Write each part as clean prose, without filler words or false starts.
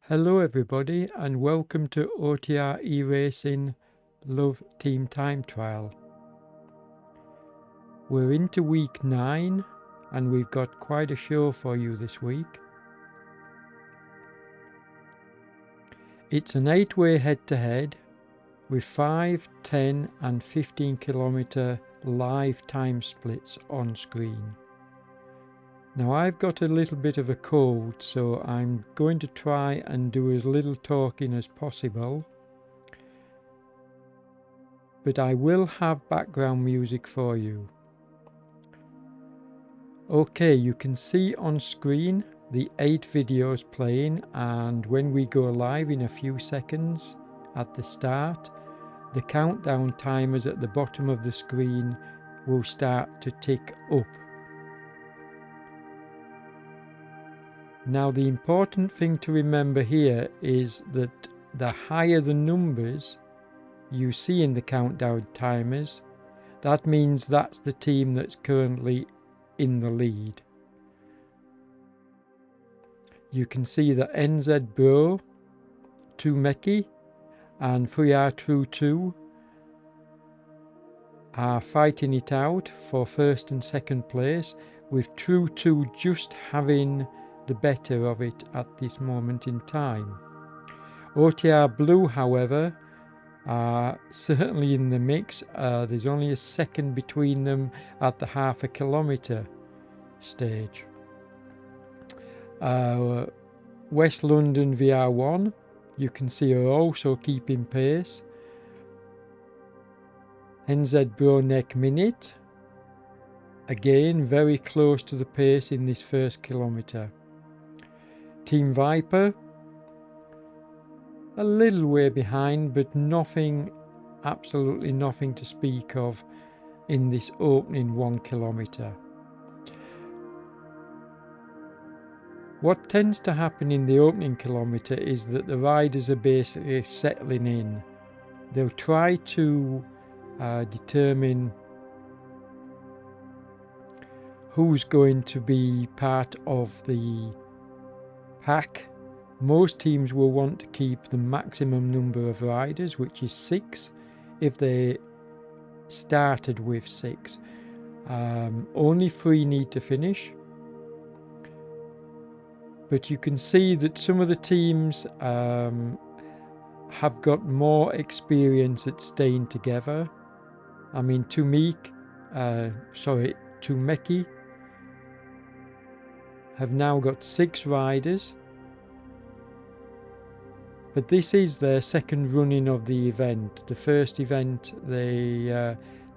Hello everybody and welcome to OTR eRacing Love Team Time Trial. We're into week 9 and we've got quite a show for you this week. It's an 8-way head-to-head with 5, 10 and 15 kilometre live time splits on screen. Now I've got a little bit of a cold, so I'm going to try and do as little talking as possible, but I will have background music for you. Okay, you can see on screen the 8 videos playing, and when we go live in a few seconds at the start, the countdown timers at the bottom of the screen will start to tick up. Now the important thing to remember here is that the higher the numbers you see in the countdown timers, that means that's the team that's currently in the lead. You can see that NZ Bro, 2 Meki and 3R True 2 are fighting it out for first and second place, with True 2 just having the better of it at this moment in time. OTR Blue, however, are certainly in the mix. There's only a second between them at the half a kilometre stage. West London VR1, you can see, are also keeping pace. NZ Bro Neck Minute, again very close to the pace in this first kilometre. Team Viper, a little way behind, but absolutely nothing to speak of in this opening 1 kilometre. What tends to happen in the opening kilometre is that the riders are basically settling in. They'll try to determine who's going to be part of the pack. Most teams will want to keep the maximum number of riders, which is 6 if they started with 6. Only 3 need to finish. But you can see that some of the teams have got more experience at staying together. I mean, 2 Meki have now got 6 riders. But this is their second running of the event. The first event, they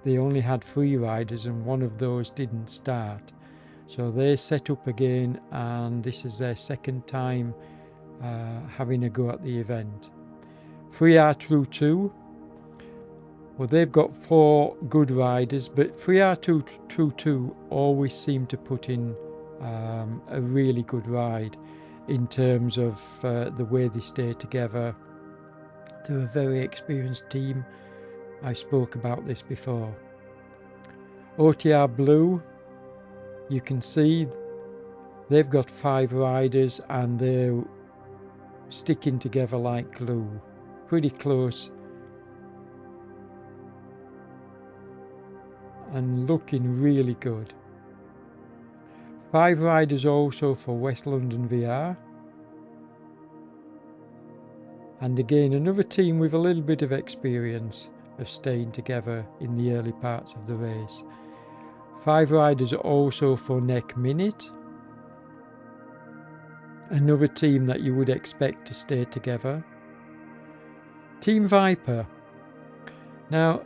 only had 3 riders and one of those didn't start. So they set up again, and this is their second time having a go at the event. 3R True 2, well, they've got 4 good riders, but 3R True 2 always seem to put in a really good ride in terms of the way they stay together. They're a very experienced team. I spoke about this before. OTR Blue, you can see they've got 5 riders and they're sticking together like glue. Pretty close and looking really good. 5 riders also for West London VR. And again, another team with a little bit of experience of staying together in the early parts of the race. 5 riders also for Neck Minute. Another team that you would expect to stay together. Team Viper. Now,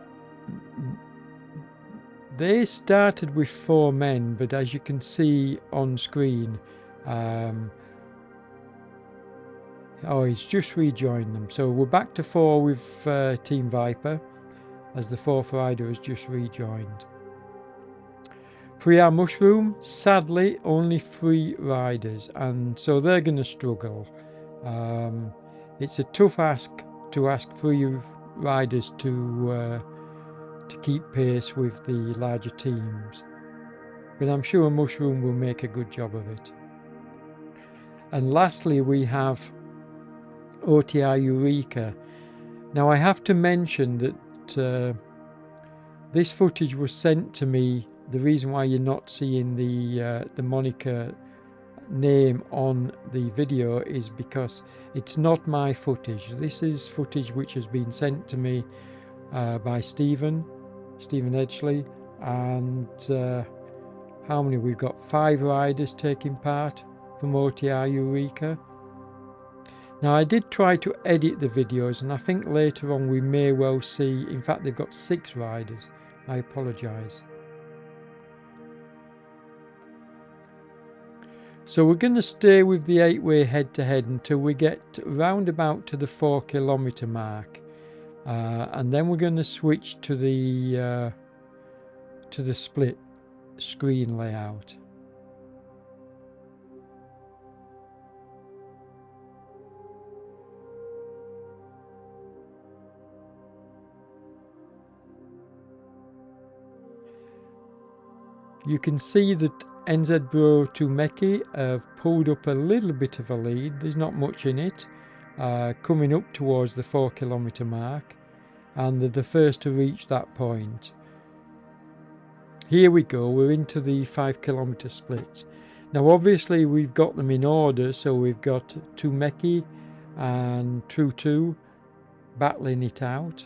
they started with 4 men, but as you can see on screen, he's just rejoined them. So we're back to 4 with Team Viper, as the 4th rider has just rejoined. 3R Mushroom, sadly only 3 riders, and so they're going to struggle. It's a tough ask to ask 3 riders to keep pace with the larger teams, but I'm sure Mushroom will make a good job of it. And lastly, we have OTR Eureka. Now I have to mention that this footage was sent to me. The reason why you're not seeing the moniker name on the video is because it's not my footage. This is footage which has been sent to me by Stephen Edgley, and how many? We've got 5 riders taking part from OTR Eureka. Now I did try to edit the videos, and I think later on we may well see, in fact they've got 6 riders. I apologise. So we're going to stay with the 8-way head-to-head until we get round about to the 4 kilometre mark, and then we're going to switch to the split screen layout. You can see that NZ Bro to Meki have pulled up a little bit of a lead. There's not much in it, coming up towards the 4 kilometre mark, and they're the first to reach that point. Here we go, we're into the 5 kilometre splits. Now obviously we've got them in order, so we've got Tumeki and True battling it out.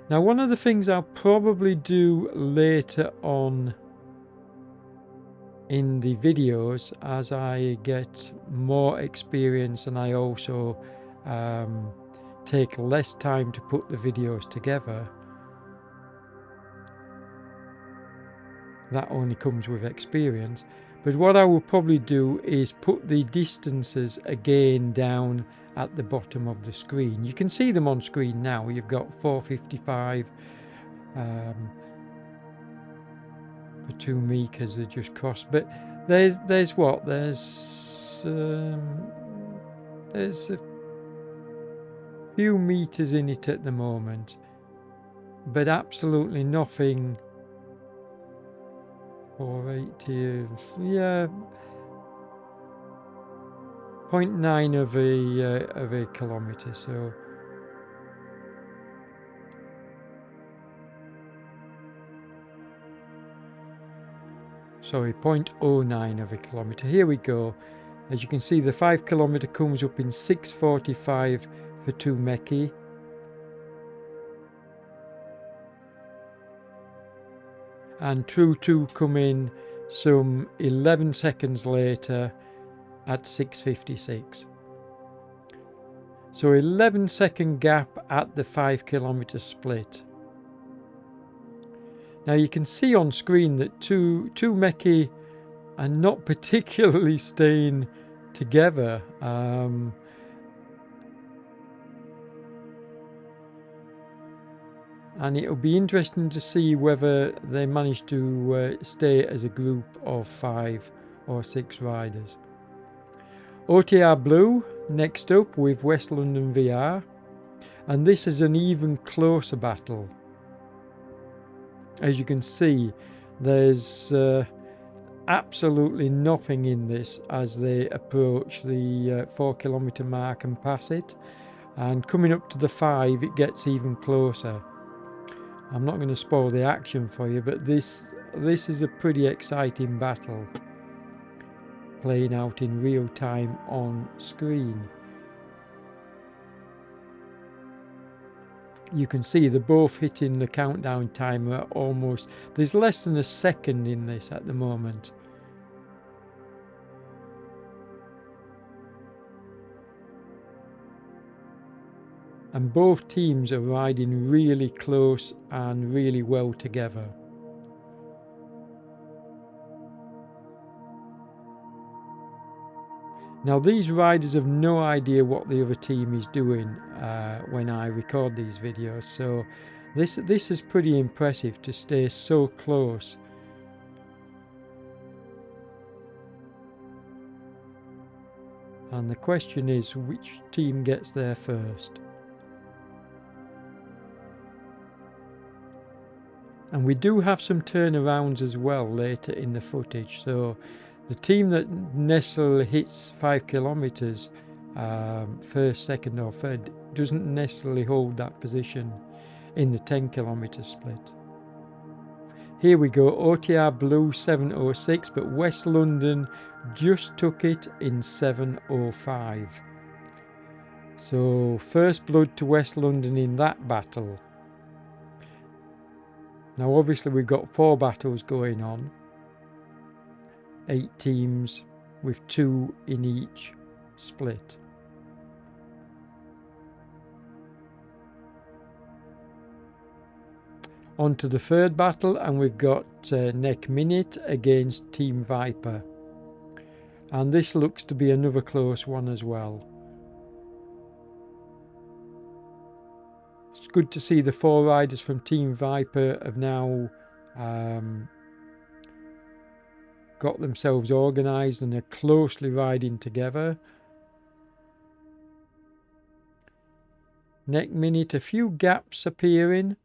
Now one of the things I'll probably do later on in the videos, as I get more experience and I also take less time to put the videos together, that only comes with experience, but what I will probably do is put the distances again down at the bottom of the screen. You can see them on screen now. You've got 4:55 for 2 meters they just crossed, but there's a few meters in it at the moment, but absolutely nothing. 480, yeah, 0.9 of a kilometre, so sorry, 0.09 of a kilometre. Here we go. As you can see, the 5 kilometre comes up in 6:45 for Tumeki. And True come in some 11 seconds later at 6:56. So 11-second gap at the 5 kilometre split. Now you can see on screen that Tumeki are not particularly staying together. And it'll be interesting to see whether they manage to stay as a group of 5 or 6 riders. OTR Blue next up with West London VR, and this is an even closer battle. As you can see, there's absolutely nothing in this as they approach the 4 kilometre mark and pass it, and coming up to the 5 it gets even closer. I'm not going to spoil the action for you, but this is a pretty exciting battle playing out in real time on screen. You can see they're both hitting the countdown timer almost. There's less than a second in this at the moment. And both teams are riding really close and really well together. Now these riders have no idea what the other team is doing when I record these videos, so this is pretty impressive to stay so close. And the question is, which team gets there first? And we do have some turnarounds as well later in the footage, so the team that necessarily hits 5 kilometers first, second or third, doesn't necessarily hold that position in the 10 km split. Here we go, OTR Blue 7:06, but West London just took it in 7:05. So first blood to West London in that battle. Now obviously we've got 4 battles going on, 8 teams with 2 in each split. On to the third battle, and we've got Neck Minute against Team Viper. And this looks to be another close one as well. It's good to see the 4 riders from Team Viper have now got themselves organised and are closely riding together. Neck Minute, a few gaps appearing,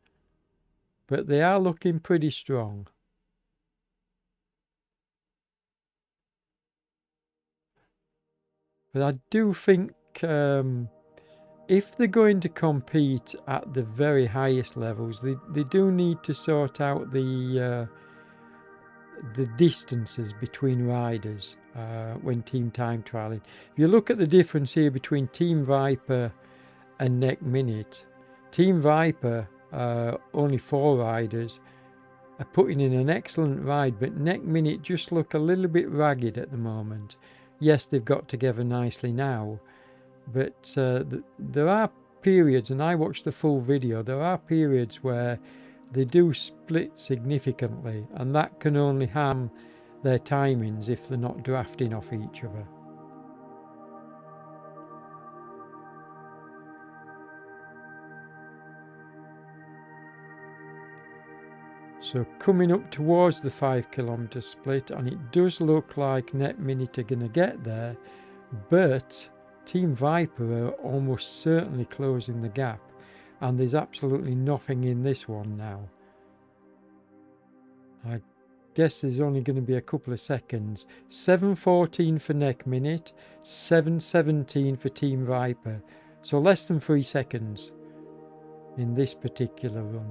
but they are looking pretty strong. But I do think if they're going to compete at the very highest levels, they do need to sort out the distances between riders when team time trialing. If you look at the difference here between Team Viper and Neck Minute, Team Viper, only 4 riders, are putting in an excellent ride, but Neck Minute just look a little bit ragged at the moment. Yes, they've got together nicely now, but there are periods, and I watched the full video, there are periods where they do split significantly, and that can only harm their timings if they're not drafting off each other. So coming up towards the 5 km split, and it does look like Neck Minute are going to get there, but Team Viper are almost certainly closing the gap, and there's absolutely nothing in this one now. I guess there's only going to be a couple of seconds. 7:14 for Neck Minute, 7:17 for Team Viper. So less than 3 seconds in this particular run.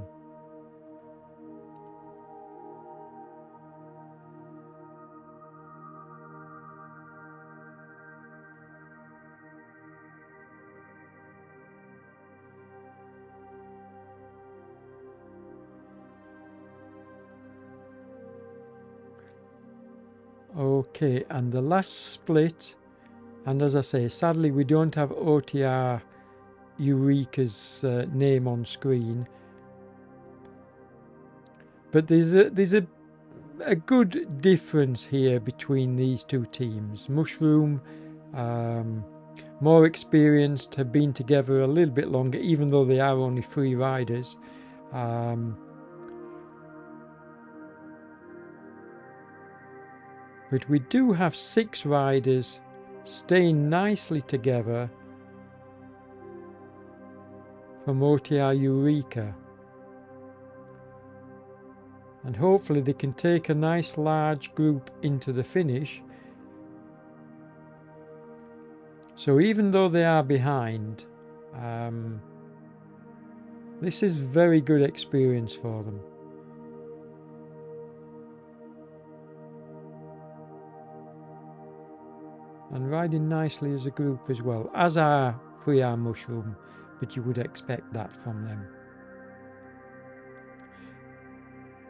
Okay, and the last split, and as I say, sadly we don't have OTR Eureka's name on screen, but there's a good difference here between these 2 teams. Mushroom, more experienced, have been together a little bit longer, even though they are only 3 riders. But we do have 6 riders staying nicely together from OTR Eureka. And hopefully they can take a nice large group into the finish. So even though they are behind, this is very good experience for them. And riding nicely as a group as well, as are 3R Mushroom, but you would expect that from them.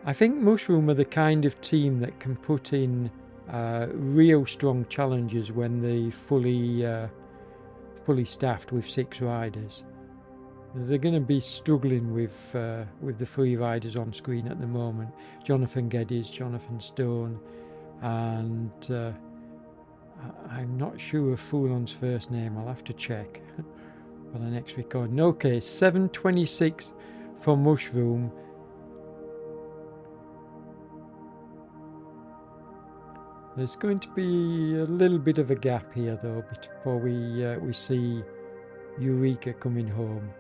I think Mushroom are the kind of team that can put in real strong challenges when they fully staffed with 6 riders. They're going to be struggling with the 3 riders on screen at the moment. Jonathan Geddes, Jonathan Stone, and I'm not sure of Foulon's first name. I'll have to check for the next recording. Okay, 7:26 for Mushroom. There's going to be a little bit of a gap here though before we see Eureka coming home.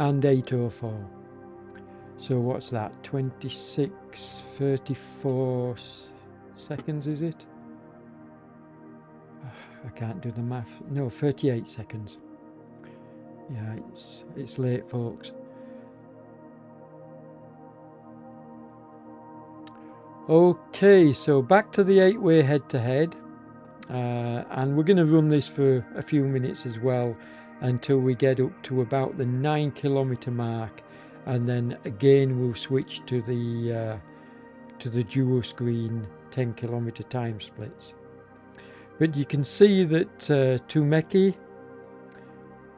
and 8:04. So what's that? 34 seconds, is it? I can't do the math. No, 38 seconds. Yeah, it's late, folks. Okay, so back to the 8-way head-to-head, and we're going to run this for a few minutes as well until we get up to about the 9-kilometer mark, and then again we'll switch to the dual screen 10-kilometer time splits. But you can see that Tumeki,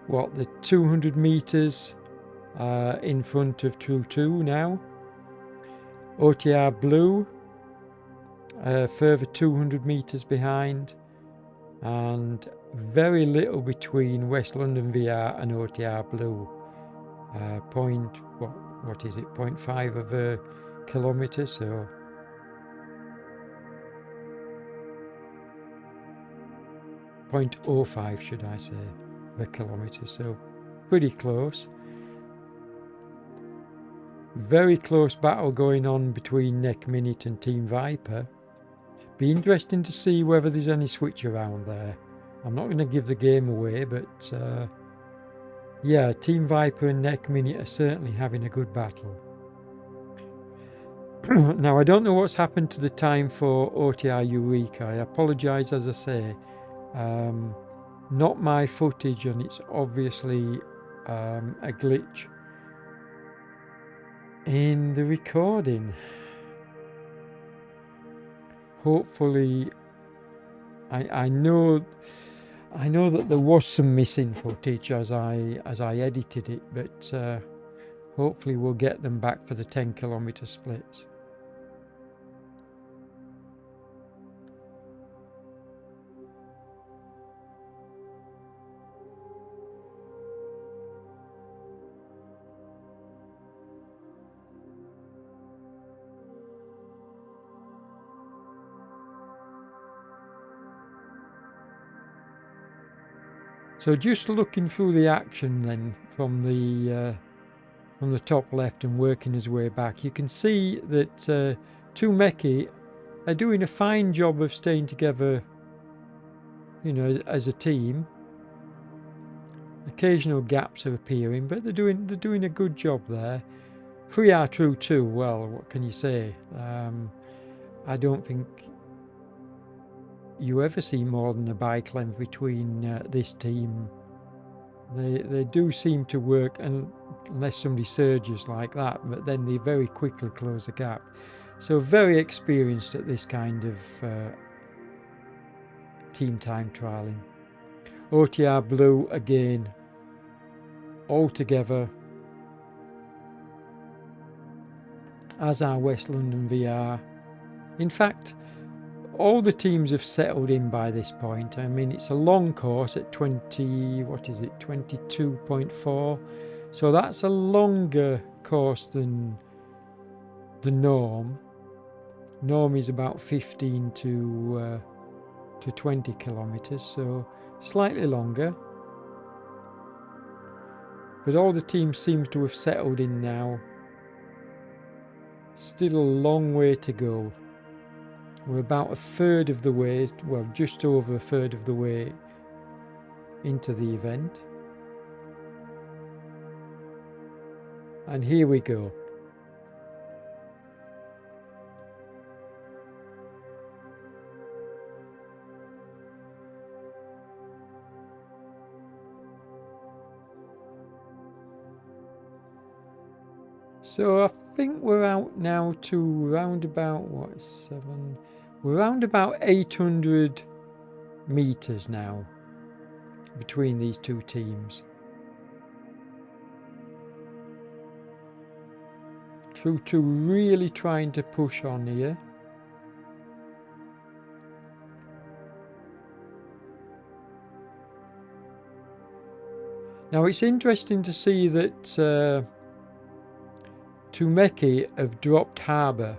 the 200 meters in front of True 2 now. OTR Blue further 200 meters behind, and very little between West London VR and OTR Blue. What is it? 0.5 of a kilometer, so 0.05 should I say, of a kilometer, so pretty close. Very close battle going on between Neck Minute and Team Viper. Be interesting to see whether there's any switch around there. I'm not going to give the game away, but yeah, Team Viper and Neck Minute are certainly having a good battle. Now, I don't know what's happened to the time for OTR Eureka. I apologise, as I say. Not my footage, and it's obviously a glitch in the recording. Hopefully, I know that there was some missing footage as I edited it, but hopefully we'll get them back for the 10-kilometer splits. So just looking through the action then from the top left and working his way back, you can see that Tumeki are doing a fine job of staying together, as a team. Occasional gaps are appearing, but they're doing a good job there. 3R True 2, well, what can you say? I don't think you ever see more than a bike length between this team. They do seem to work, unless somebody surges like that, but then they very quickly close the gap. So very experienced at this kind of team time trialing. OTR Blue again, all together, as are West London VR. In fact, all the teams have settled in by this point. I mean, it's a long course at 22.4, so that's a longer course than the norm. Norm is about 15 to 20 kilometers, so slightly longer. But all the teams seem to have settled in now. Still a long way to go. We're about a third of the way, well, just over a third of the way into the event. And here we go. So I think we're out now to round about, we're around about 800 meters now between these two teams. True 2 really trying to push on here. Now it's interesting to see that Tumeki have dropped Harbour.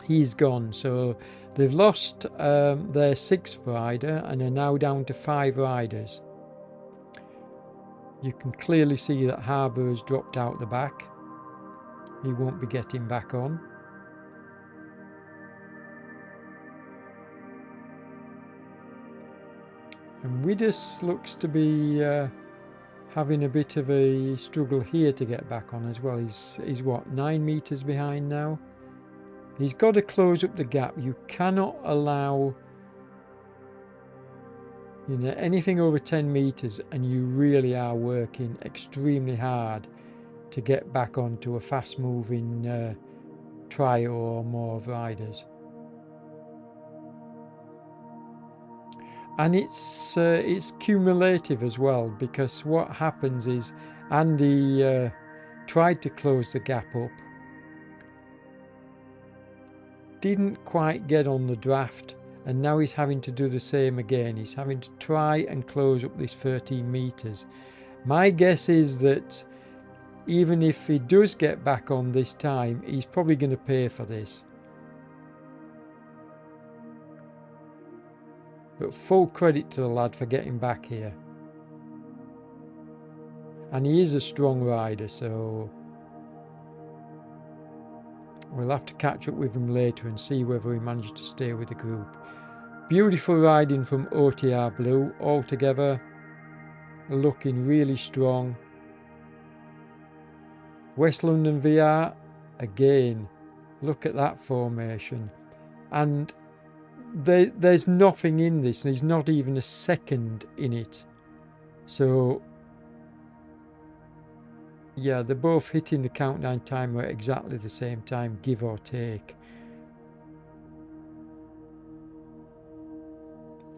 He's gone, so they've lost their 6th rider and are now down to 5 riders. You can clearly see that Harbour has dropped out the back. He won't be getting back on. And Widdus looks to be having a bit of a struggle here to get back on as well. He's what, 9 metres behind now? He's got to close up the gap. You cannot allow, you know, anything over 10 metres, and you really are working extremely hard to get back onto a fast moving trio or more of riders. And it's cumulative as well, because what happens is Andy tried to close the gap up, didn't quite get on the draft, and now he's having to do the same again. He's having to try and close up this 13 metres. My guess is that even if he does get back on this time, he's probably going to pay for this. But full credit to the lad for getting back here. And he is a strong rider, so we'll have to catch up with him later and see whether he managed to stay with the group. Beautiful riding from OTR Blue, altogether looking really strong. West London VR, again, look at that formation. And there's nothing in this, and he's not even a second in it. So yeah, they're both hitting the countdown timer at exactly the same time, give or take.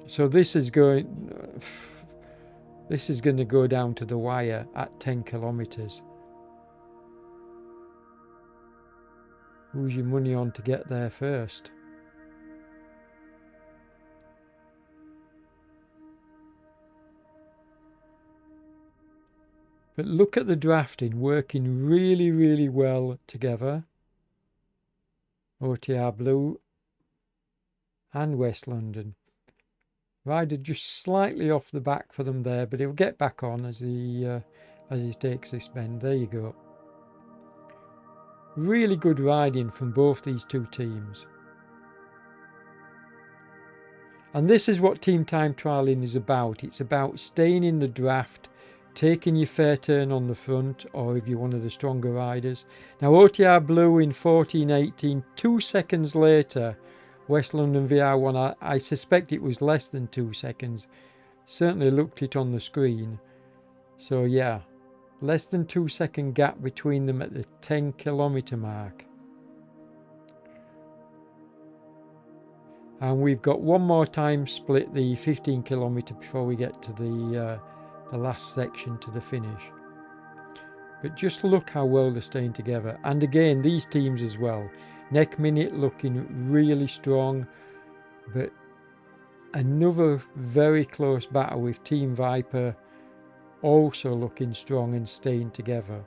So this is going to go down to the wire at 10 kilometers. Who's your money on to get there first? But look at the drafting, working really, really well together. OTR Blue and West London. Rider just slightly off the back for them there, but he'll get back on as he takes this bend. There you go. Really good riding from both these two teams. And this is what team time trialing is about. It's about staying in the draft, taking your fair turn on the front, or if you're one of the stronger riders. Now OTR Blue in 14.18, 2 seconds later, West London VR1, I suspect it was less than 2 seconds. Certainly looked it on the screen. So yeah, less than 2 second gap between them at the 10 kilometer mark. And we've got one more time split, the 15 kilometer, before we get to the last section to the finish. But just look how well they're staying together. And again, these teams as well. Neck Minute looking really strong, but another very close battle with Team Viper also looking strong and staying together.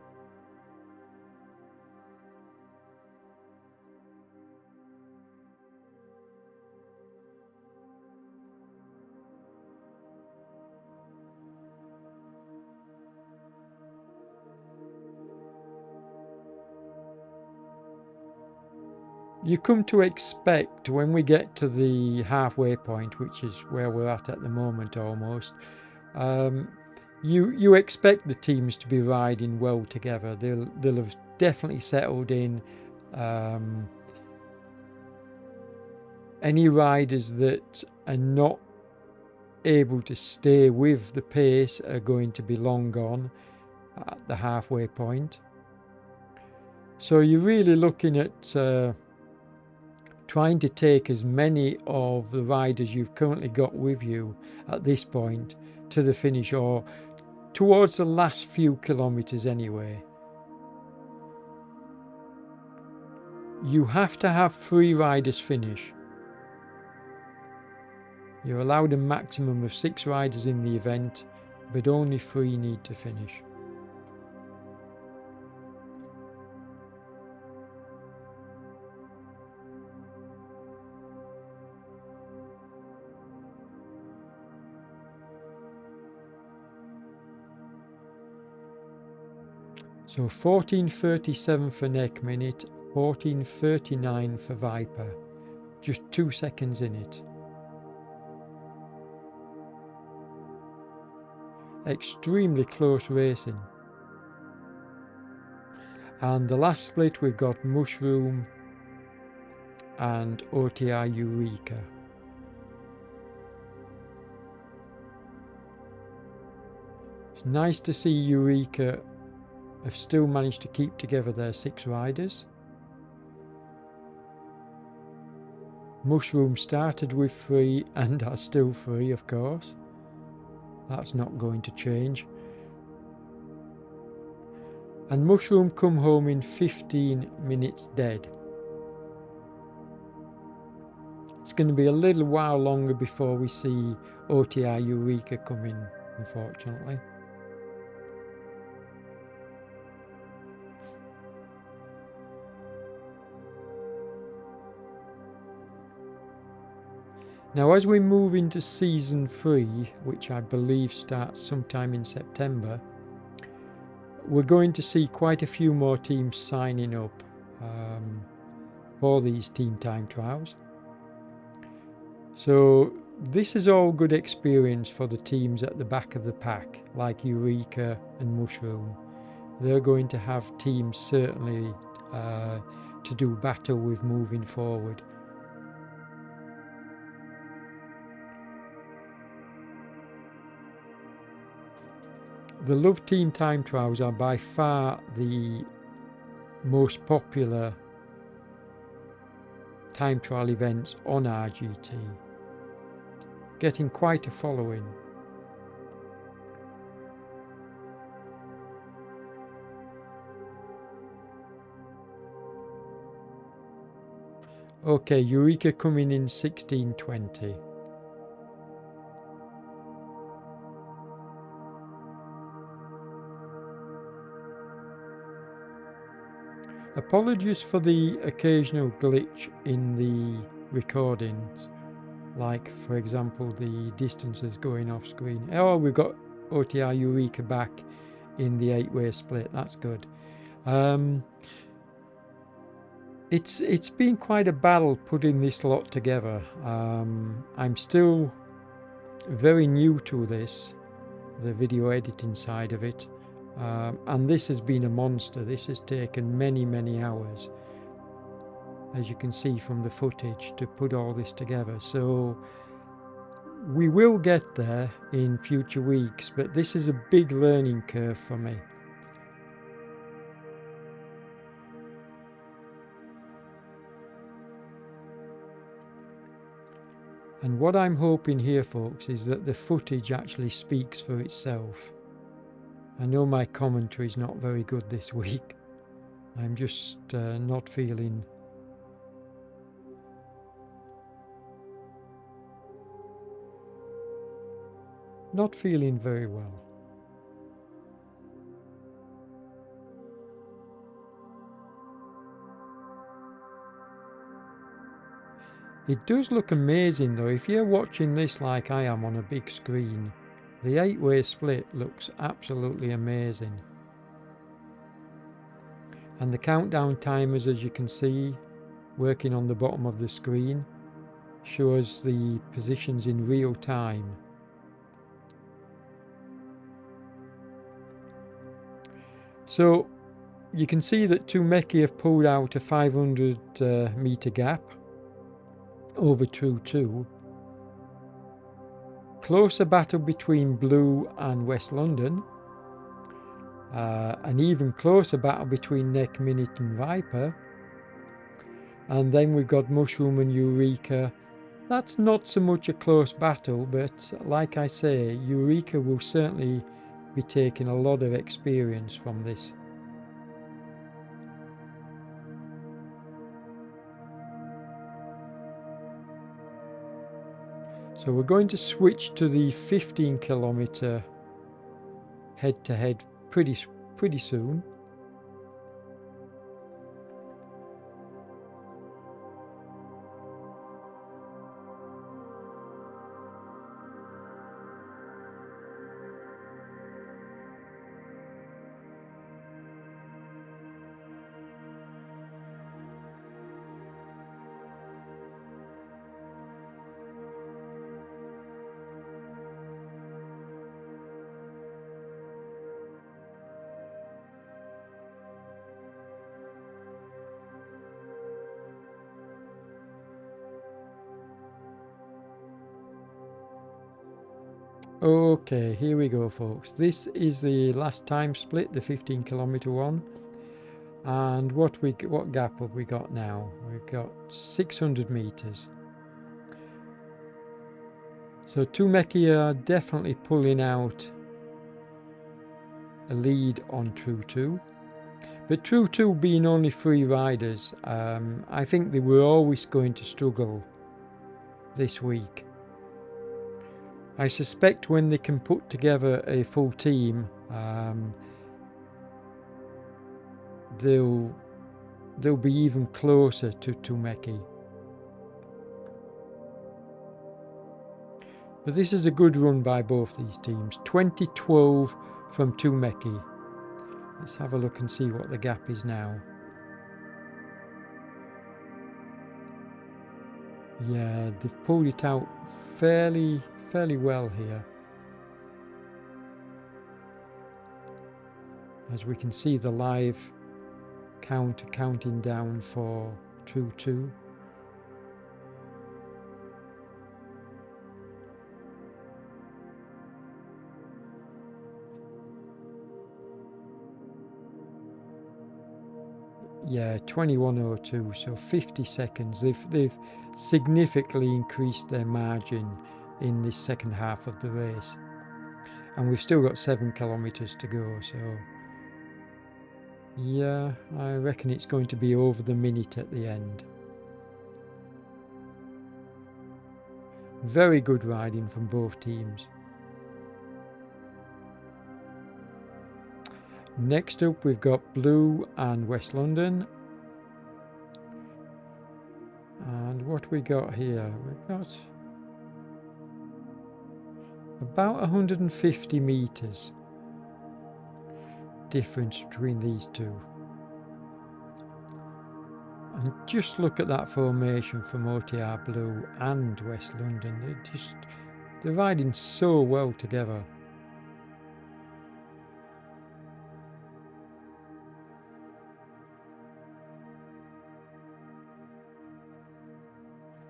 You come to expect, when we get to the halfway point, which is where we're at the moment almost, you expect the teams to be riding well together. They'll have definitely settled in. Any riders that are not able to stay with the pace are going to be long gone at the halfway point. So you're really looking at trying to take as many of the riders you've currently got with you at this point to the finish, or towards the last few kilometers anyway. You have to have 3 riders finish. You're allowed a maximum of 6 riders in the event, but only 3 need to finish. So 14:37 for neck minute, 14:39 for Viper. Just 2 seconds in it. Extremely close racing. And the last split we've got Mushroom and OTR Eureka. It's nice to see Eureka have still managed to keep together their 6 riders. Mushroom started with 3 and are still 3, of course. That's not going to change. And Mushroom come home in 15 minutes dead. It's going to be a little while longer before we see OTR Eureka come in, unfortunately. Now as we move into season 3, which I believe starts sometime in September, we're going to see quite a few more teams signing up for these team time trials. So this is all good experience for the teams at the back of the pack, like Eureka and Mushroom. They're going to have teams certainly to do battle with moving forward. The Love Team Time Trials are by far the most popular time trial events on RGT, getting quite a following. Okay, Eureka coming in 16:20. Apologies for the occasional glitch in the recordings, like for example the distances going off screen. Oh, we've got OTR Eureka back in the 8-way split, that's good. It's been quite a battle putting this lot together. I'm still very new to this, the video editing side of it. And this has been a monster. This has taken many hours, as you can see from the footage, to put all this together. So we will get there in future weeks, but this is a big learning curve for me. And what I'm hoping here, folks, is that the footage actually speaks for itself. I know my commentary is not very good this week. I'm just not feeling very well. It does look amazing though. If you're watching this like I am on a big screen, the 8-way split looks absolutely amazing. And the countdown timers, as you can see, working on the bottom of the screen, shows the positions in real time. So you can see that Tumeki have pulled out a 500 metre gap over True 2. Closer battle between Blue and West London. An even closer battle between Neck Minute and Viper. And then we've got Mushroom and Eureka. That's not so much a close battle, but like I say, Eureka will certainly be taking a lot of experience from this. So we're going to switch to the 15 kilometre head-to-head pretty soon. Okay, here we go, folks. This is the last time split, the 15-kilometer one. And what gap have we got now? We've got 600 meters. So Tumeki are definitely pulling out a lead on True 2. But True 2 being only 3 riders, I think they were always going to struggle this week. I suspect when they can put together a full team, they'll be even closer to Tumeki. But this is a good run by both these teams. 2012 from Tumeki. Let's have a look and see what the gap is now. Yeah, they've pulled it out fairly well here. As we can see the live counting down for True 2. Yeah, 21:02, so 50 seconds. They've significantly increased their margin in this second half of the race. And we've still got 7 kilometers to go, so yeah, I reckon it's going to be over the minute at the end. Very good riding from both teams. Next up we've got Blue and West London. And what we got here? We've got about 150 meters difference between these two. And just look at that formation from OTR Blue and West London. They're riding so well together.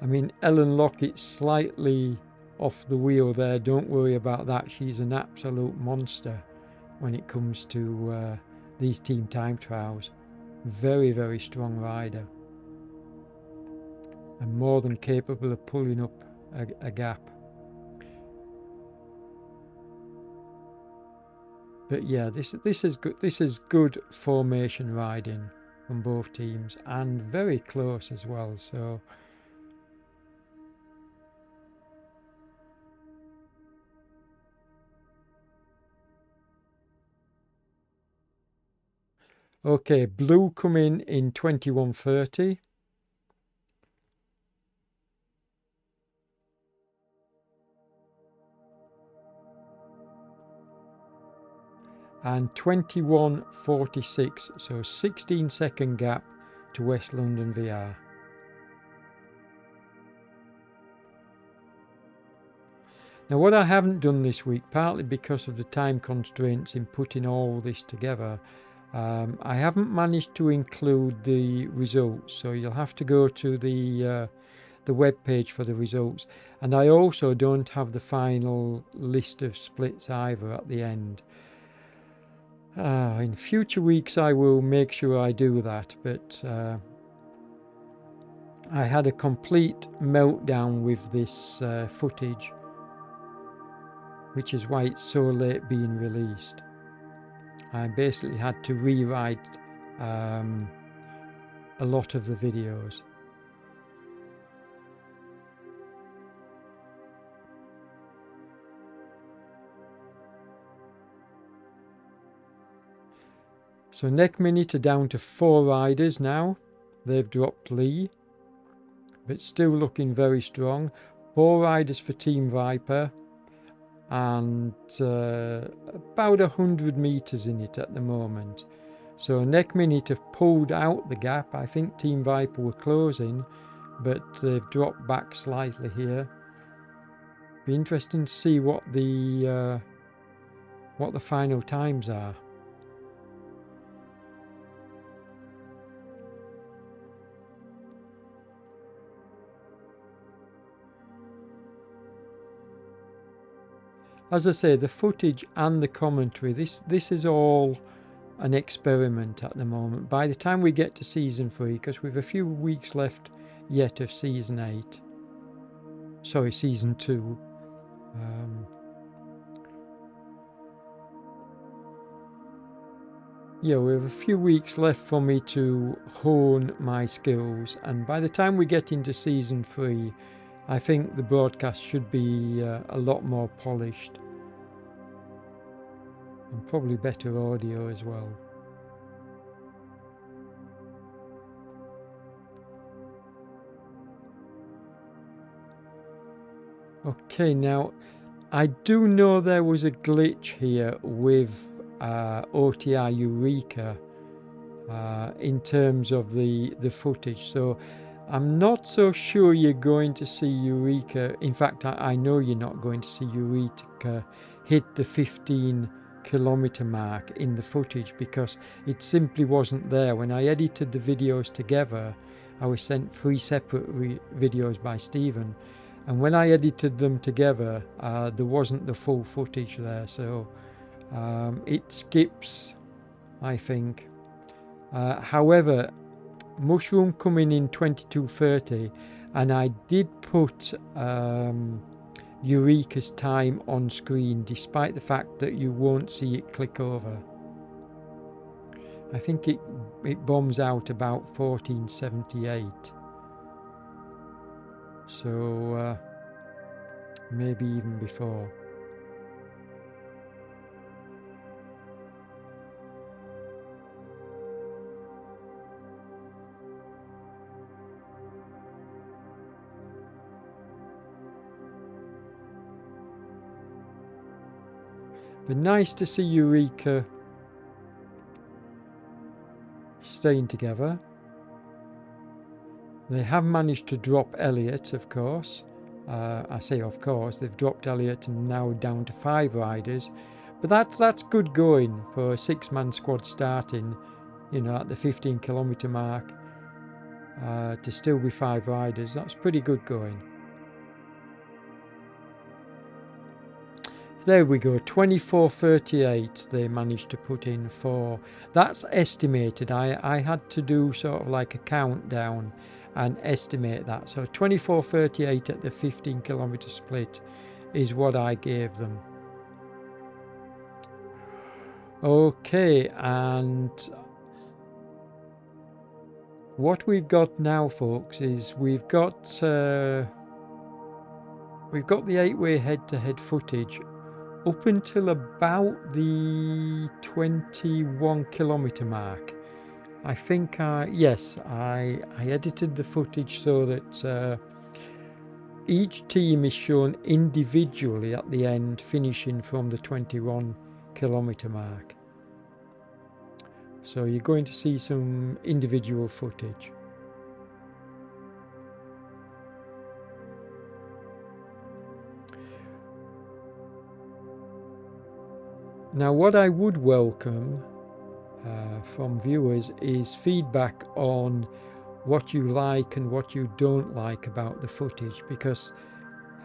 I mean, Ellen Lockett's slightly off the wheel there. Don't worry about that. She's an absolute monster when it comes to these team time trials. Very, very strong rider. And more than capable of pulling up a gap. But yeah, this is good. This is good formation riding from both teams, and very close as well. So okay, Blue come in 21:30. And 21:46, so 16-second gap to West London VR. Now what I haven't done this week, partly because of the time constraints in putting all this together, I haven't managed to include the results, so you'll have to go to the web page for the results. And I also don't have the final list of splits either at the end. In future weeks I will make sure I do that, but I had a complete meltdown with this footage, which is why it's so late being released. I basically had to rewrite a lot of the videos. So Neck Minute are down to 4 riders now. They've dropped Lee, but still looking very strong. 4 riders for Team Viper, and about 100 meters in it at the moment. So Neck Minute have pulled out the gap. I think Team Viper were closing, but they've dropped back slightly here. Be interesting to see what the final times are. as I say, the footage and the commentary, this is all an experiment at the moment. By the time we get to season 3, because we've a few weeks left yet of season 8, sorry, season 2, yeah, we have a few weeks left for me to hone my skills, and by the time we get into season 3, I think the broadcast should be a lot more polished and probably better audio as well. Okay, now I do know there was a glitch here with OTR Eureka in terms of the footage, so I'm not so sure you're going to see Eureka. In fact, I know you're not going to see Eureka hit the 15-kilometer mark in the footage, because it simply wasn't there. When I edited the videos together, I was sent 3 separate videos by Stephen, and when I edited them together, there wasn't the full footage there, so it skips, I think. However, Mushroom coming in 22:30, and I did put Eureka's time on screen, despite the fact that you won't see it click over. I think it bombs out about 1478, so maybe even before. But nice to see Eureka staying together. They have managed to drop Elliot, of course. I say of course, they've dropped Elliot and now down to 5 riders. But that's good going for a 6-man squad starting, you know, at the 15-kilometer mark. To still be 5 riders, that's pretty good going. There we go, 24:38 they managed to put in for. That's estimated. I had to do sort of like a countdown and estimate that. So 24:38 at the 15-kilometer split is what I gave them. Okay, and what we've got now, folks, is we've got the 8-way head-to-head footage up until about the 21-kilometer mark. I think, yes, I edited the footage so that each team is shown individually at the end, finishing from the 21-kilometer mark. So you're going to see some individual footage. Now, what I would welcome from viewers is feedback on what you like and what you don't like about the footage, because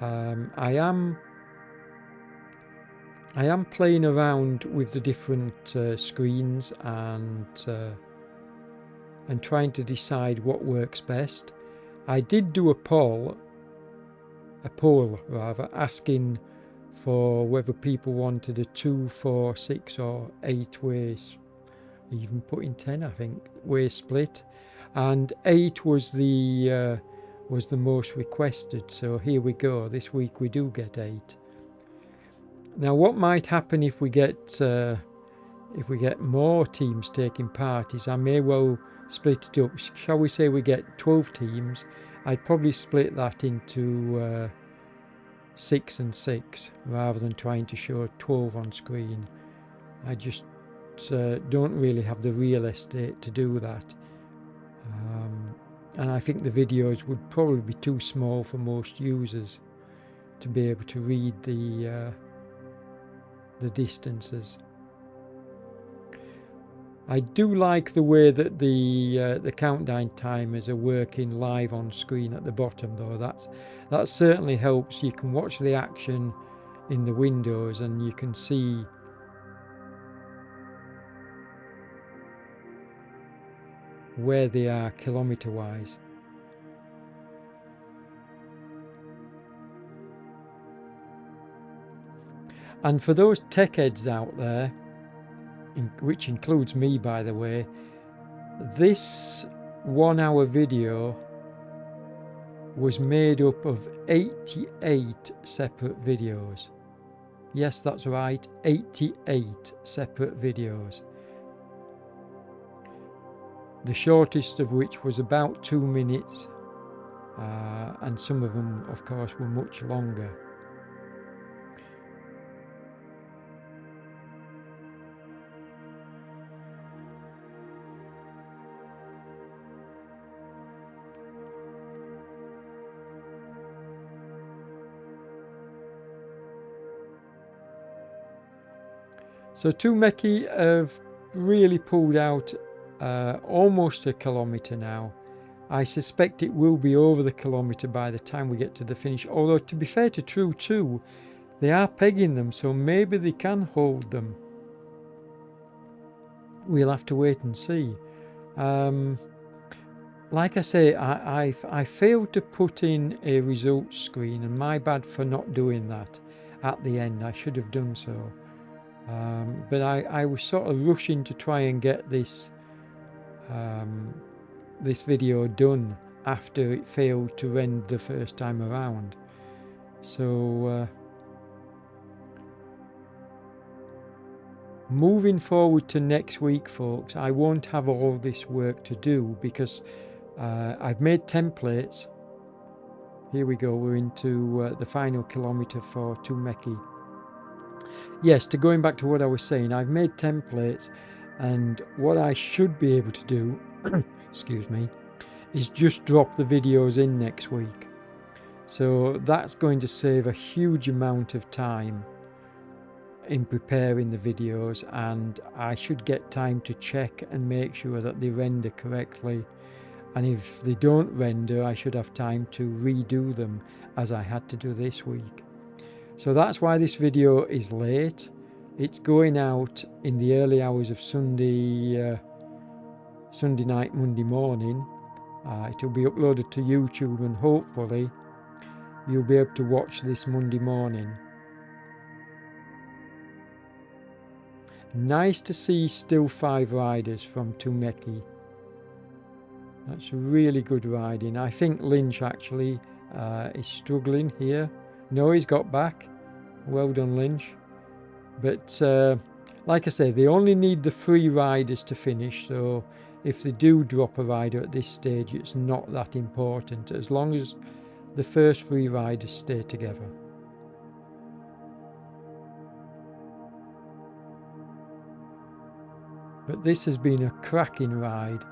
I am playing around with the different screens and trying to decide what works best. I did do a poll asking for whether people wanted a 2, 4, 6 or 8 ways, even put in 10, I think, way split, and 8 was the most requested. So here we go, this week we do get 8. Now what might happen if we get more teams taking part is I may well split it up. Shall we say we get 12 teams? I'd probably split that into 6 and 6 rather than trying to show 12 on screen. I just don't really have the real estate to do that, and I think the videos would probably be too small for most users to be able to read the distances. I do like the way that the countdown timers are working live on screen at the bottom, though. That certainly helps. You can watch the action in the windows, and you can see where they are kilometre wise. And for those tech heads out there, which includes me by the way, this 1 hour video was made up of 88 separate videos. Yes, that's right, 88 separate videos. The shortest of which was about 2 minutes, and some of them, of course, were much longer. So Tumeki have really pulled out almost a kilometre now. I suspect it will be over the kilometre by the time we get to the finish, although to be fair to True 2, they are pegging them, so maybe they can hold them. We'll have to wait and see. Like I say, I failed to put in a results screen, and my bad for not doing that at the end. I should have done so. But I was sort of rushing to try and get this this video done after it failed to render the first time around. So moving forward to next week, folks, I won't have all this work to do because I've made templates. Here we go, we're into the final kilometre for Tumeki. Yes, to going back to what I was saying, I've made templates, and what I should be able to do excuse me, is just drop the videos in next week. So that's going to save a huge amount of time in preparing the videos, and I should get time to check and make sure that they render correctly, and if they don't render I should have time to redo them as I had to do this week. So that's why this video is late. It's going out in the early hours of Sunday night, Monday morning. It will be uploaded to YouTube, and hopefully you'll be able to watch this Monday morning. Nice to see still 5 riders from Tumeki. That's really good riding. I think Lynch actually is struggling here. No, he's got back. Well done, Lynch. But like I say, they only need the 3 riders to finish, so if they do drop a rider at this stage, it's not that important, as long as the first 3 riders stay together. But this has been a cracking ride.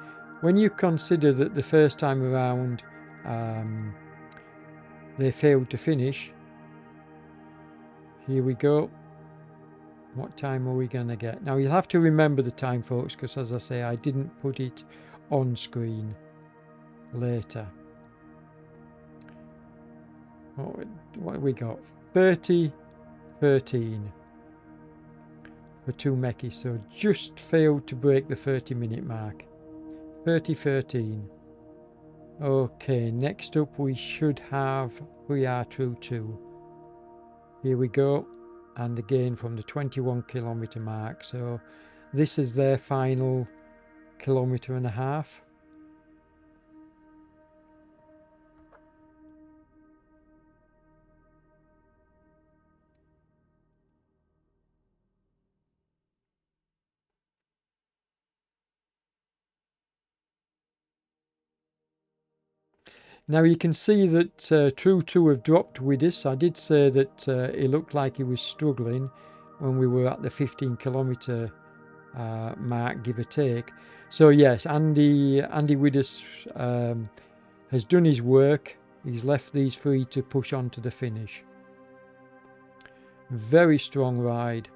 When you consider that the first time around they failed to finish. Here we go. What time are we going to get? Now you'll have to remember the time, folks, because as I say, I didn't put it on screen later. What have we got? 30:13 for Tumeki, so just failed to break the 30-minute mark. 30:13. Okay, next up we should have 3R True 2. Here we go, and again from the 21 kilometre mark, so this is their final kilometre and a half. Now you can see that True 2 have dropped with us. I did say that it looked like he was struggling when we were at the 15 kilometre mark, give or take. So yes, Andy Widdus has done his work. He's left these 3 to push on to the finish. Very strong ride.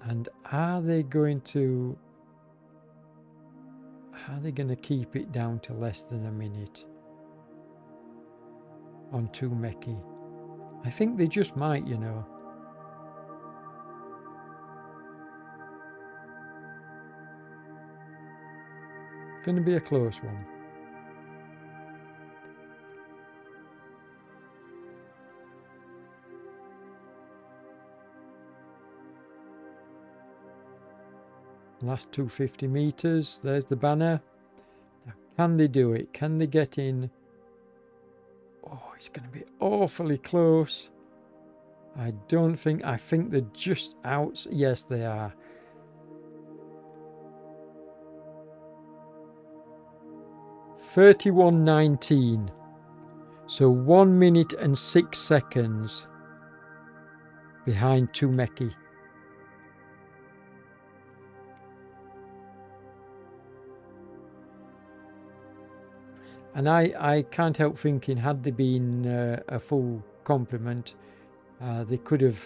And are they going to Are they going to keep it down to less than a minute on Tumeki? I think they just might, you know. Going to be a close one. Last 250 meters. There's the banner. Now, can they do it? Can they get in? Oh, it's going to be awfully close. I think they're just out. Yes, they are. (31:19). So 1 minute and 6 seconds behind Tumeki. And I can't help thinking, had they been a full complement, they could have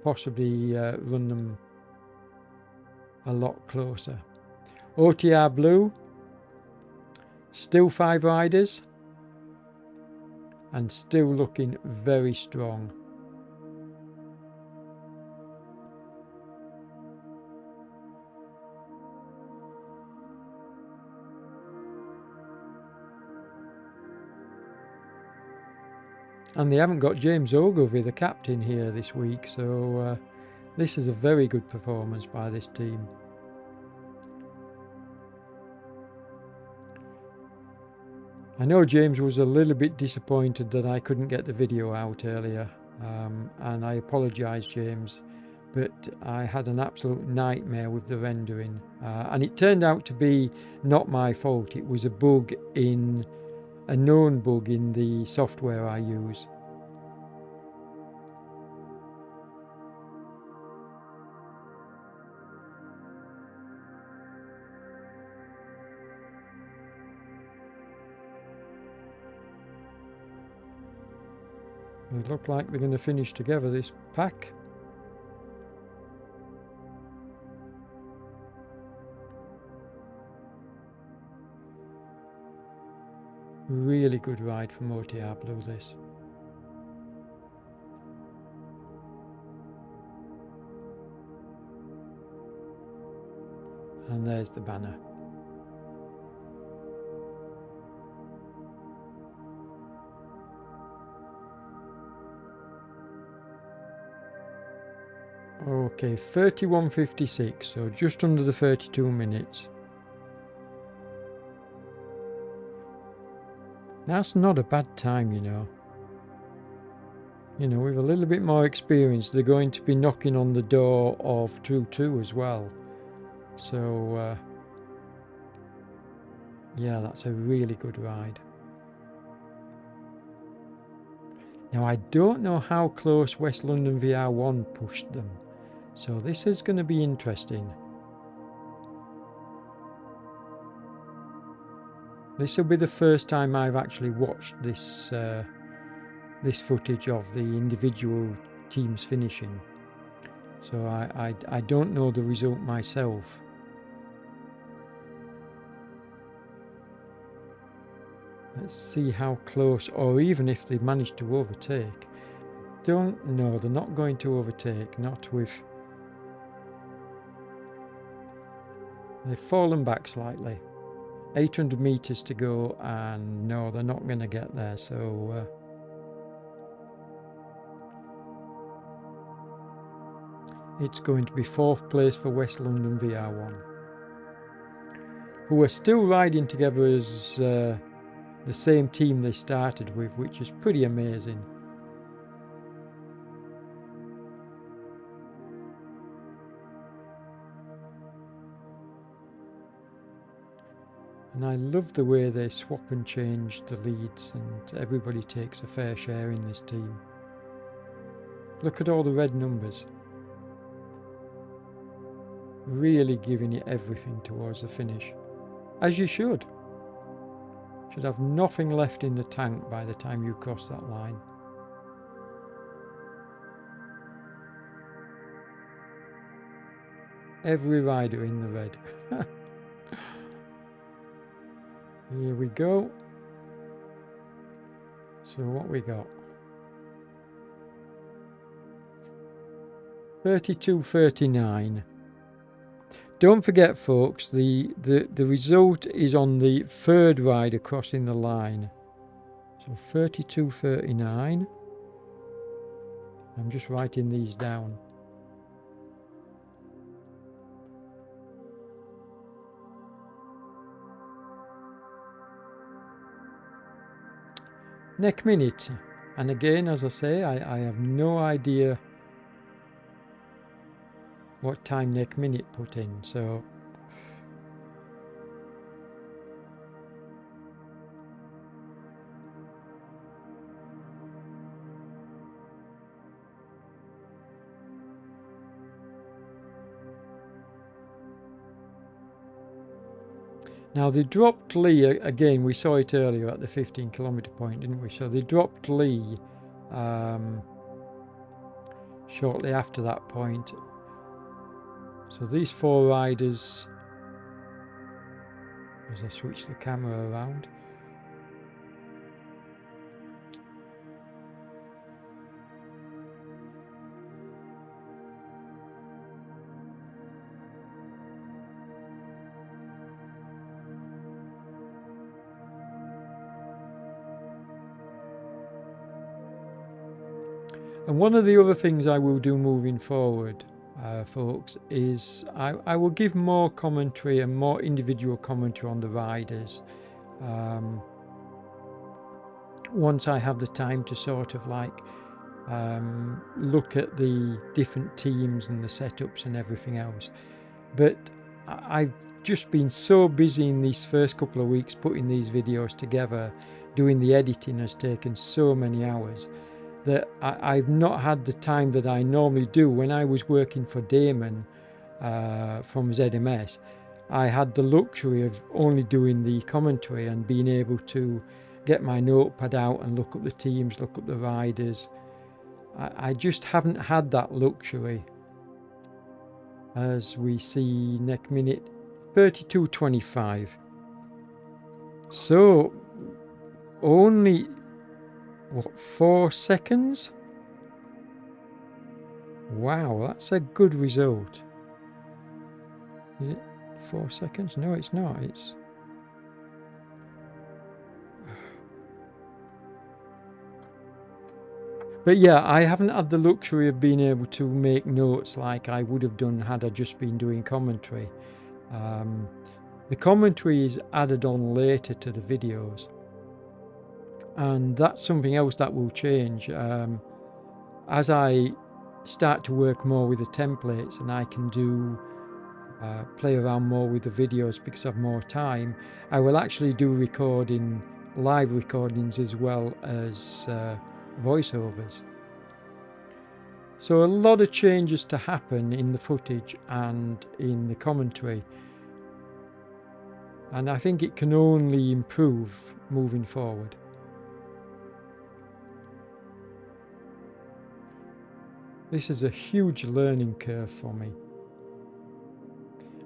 possibly run them a lot closer. OTR Blue, still 5 riders and still looking very strong. And they haven't got James Ogilvie, the captain, here this week, so this is a very good performance by this team. I know James was a little bit disappointed that I couldn't get the video out earlier, and I apologise, James, but I had an absolute nightmare with the rendering, and it turned out to be not my fault. It was a known bug in the software I use. They look like they're going to finish together, this pack. Really good ride from OTR Blue, this. And there's the banner. Okay, 31:56, so just under the 32 minutes. That's not a bad time, you know. You know, with a little bit more experience, they're going to be knocking on the door of True 2 as well. So, yeah, that's a really good ride. Now, I don't know how close West London VR1 pushed them, so this is going to be interesting. This will be the first time I've actually watched this this footage of the individual teams finishing, so I don't know the result myself. Let's see how close, or even if they manage to overtake. Don't know, they're not going to overtake, not with... They've fallen back slightly. 800 meters to go, and no, they're not going to get there, so... it's going to be 4th place for West London VR1, who are still riding together as the same team they started with, which is pretty amazing. And I love the way they swap and change the leads, and everybody takes a fair share in this team. Look at all the red numbers. Really giving it everything towards the finish. As you should. Should have nothing left in the tank by the time you cross that line. Every rider in the red. Here we go. So what we got? 32.39. Don't forget, folks, the result is on the third rider crossing the line. So 32.39. I'm just writing these down. Neck minute. And again, as I say, I have no idea what time neck minute put in. So now they dropped Lee again. We saw it earlier at the 15-kilometre point, didn't we? So they dropped Lee shortly after that point. So these four riders, as I switch the camera around, and one of the other things I will do moving forward, folks, is I will give more commentary and more individual commentary on the riders once I have the time to sort of like look at the different teams and the setups and everything else. But I've just been so busy in these first couple of weeks putting these videos together. Doing the editing has taken so many hours that I've not had the time that I normally do. When I was working for Damon from ZMS, I had the luxury of only doing the commentary and being able to get my notepad out and look up the teams, look up the riders. I just haven't had that luxury. As we see neck minute 32.25. So only what, 4 seconds? Wow, that's a good result. Is it 4 seconds? No, it's not. It's but yeah, I haven't had the luxury of being able to make notes like I would have done had I just been doing commentary. The commentary is added on later to the videos, and that's something else that will change as I start to work more with the templates and I can do play around more with the videos because I have more time. I will actually do live recordings as well as voiceovers. So a lot of changes to happen in the footage and in the commentary, and I think it can only improve moving forward. This is a huge learning curve for me.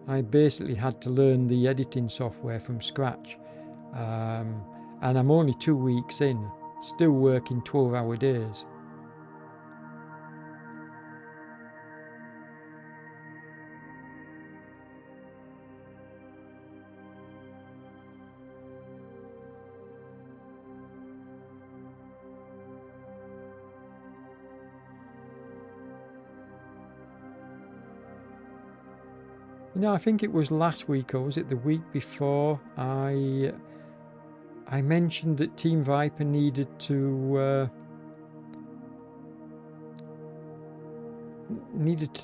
I basically had to learn the editing software from scratch, and I'm only 2 weeks in, still working 12-hour days. You know, I think it was last week, or was it the week before, I mentioned that Team Viper needed to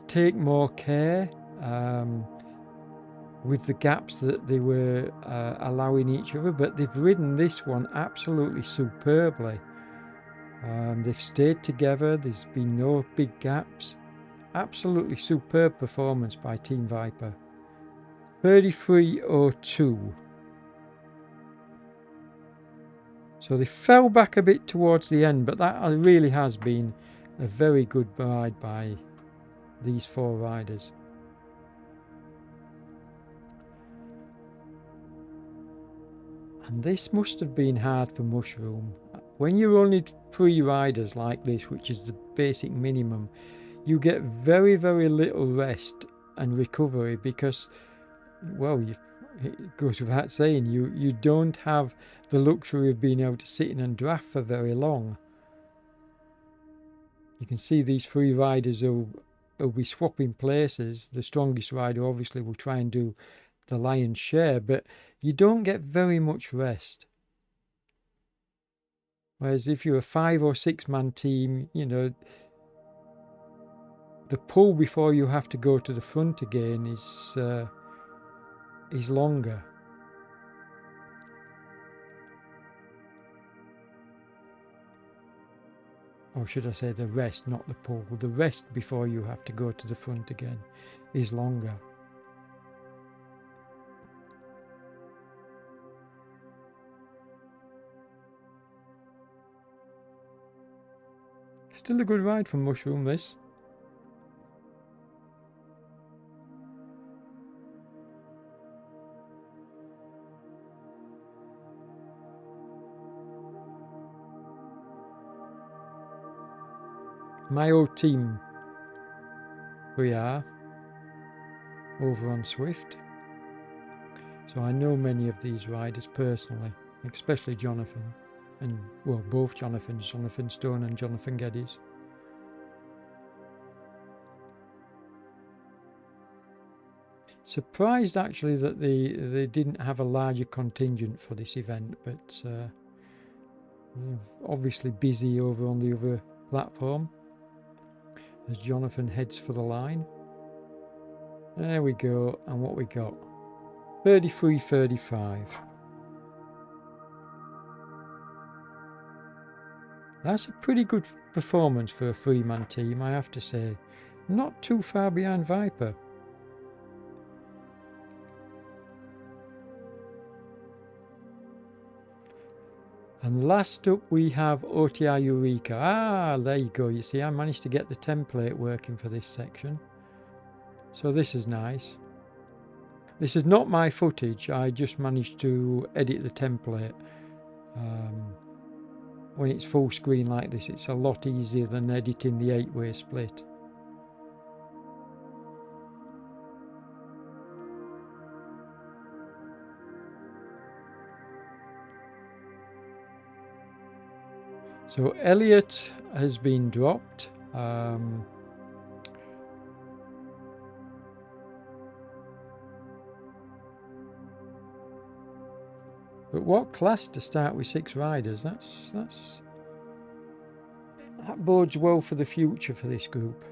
take more care with the gaps that they were allowing each other, but they've ridden this one absolutely superbly. They've stayed together, there's been no big gaps. Absolutely superb performance by Team Viper. 33.02. So they fell back a bit towards the end, but that really has been a very good ride by these four riders. And this must have been hard for Mushroom. When you're only 3 riders like this, which is the basic minimum, you get very, very little rest and recovery because, well, it goes without saying, you don't have the luxury of being able to sit in and draft for very long. You can see these 3 riders will be swapping places. The strongest rider obviously will try and do the lion's share, but you don't get very much rest. Whereas if you're a 5 or 6 man team, you know, the pull before you have to go to the front again is longer. Or should I say the rest, not the pull. The rest before you have to go to the front again is longer. Still a good ride from Mushroom, this. My old team, we are over on Swift, so I know many of these riders personally, especially Jonathan, and well, both Jonathans, Jonathan Stone and Jonathan Geddes. Surprised actually that they didn't have a larger contingent for this event, but obviously busy over on the other platform as Jonathan heads for the line. There we go, and what we got? 33.35. That's a pretty good performance for a 3-man team, I have to say. Not too far behind Viper. And last up we have OTR Eureka. Ah, there you go. You see, I managed to get the template working for this section. So this is nice. This is not my footage. I just managed to edit the template. When it's full screen like this, it's a lot easier than editing the 8-way split. So Elliot has been dropped. But what class to start with 6 riders? That bodes well for the future for this group.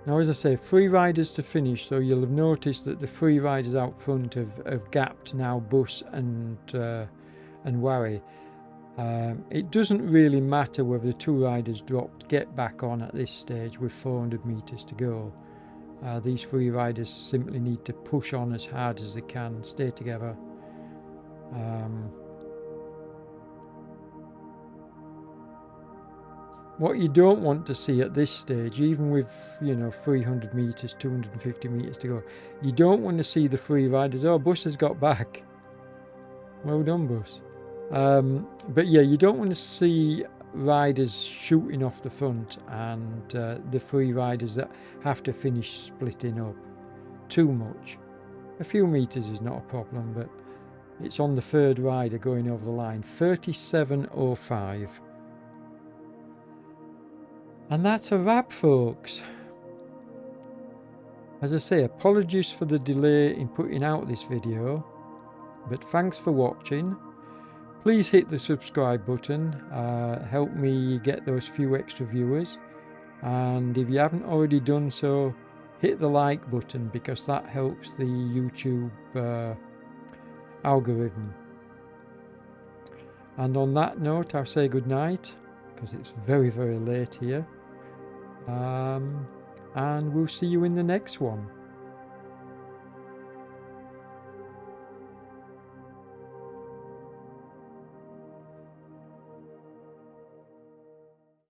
Now, as I say, 3 riders to finish, so you'll have noticed that the 3 riders out front have gapped now Bus and Warry. It doesn't really matter whether the 2 riders dropped, get back on at this stage with 400 metres to go. These 3 riders simply need to push on as hard as they can, stay together. What you don't want to see at this stage, even with 300 metres, 250 metres to go, you don't want to see the 3 riders. Oh, Bus has got back. Well done, Bus. But yeah, you don't want to see riders shooting off the front and the 3 riders that have to finish splitting up too much. A few metres is not a problem, but it's on the 3rd rider going over the line. 37.05. And that's a wrap, folks. As I say, apologies for the delay in putting out this video, but thanks for watching. Please hit the subscribe button, help me get those few extra viewers, and if you haven't already done so, hit the like button because that helps the YouTube algorithm. And on that note, I'll say good night because it's very, very late here. And we'll see you in the next one.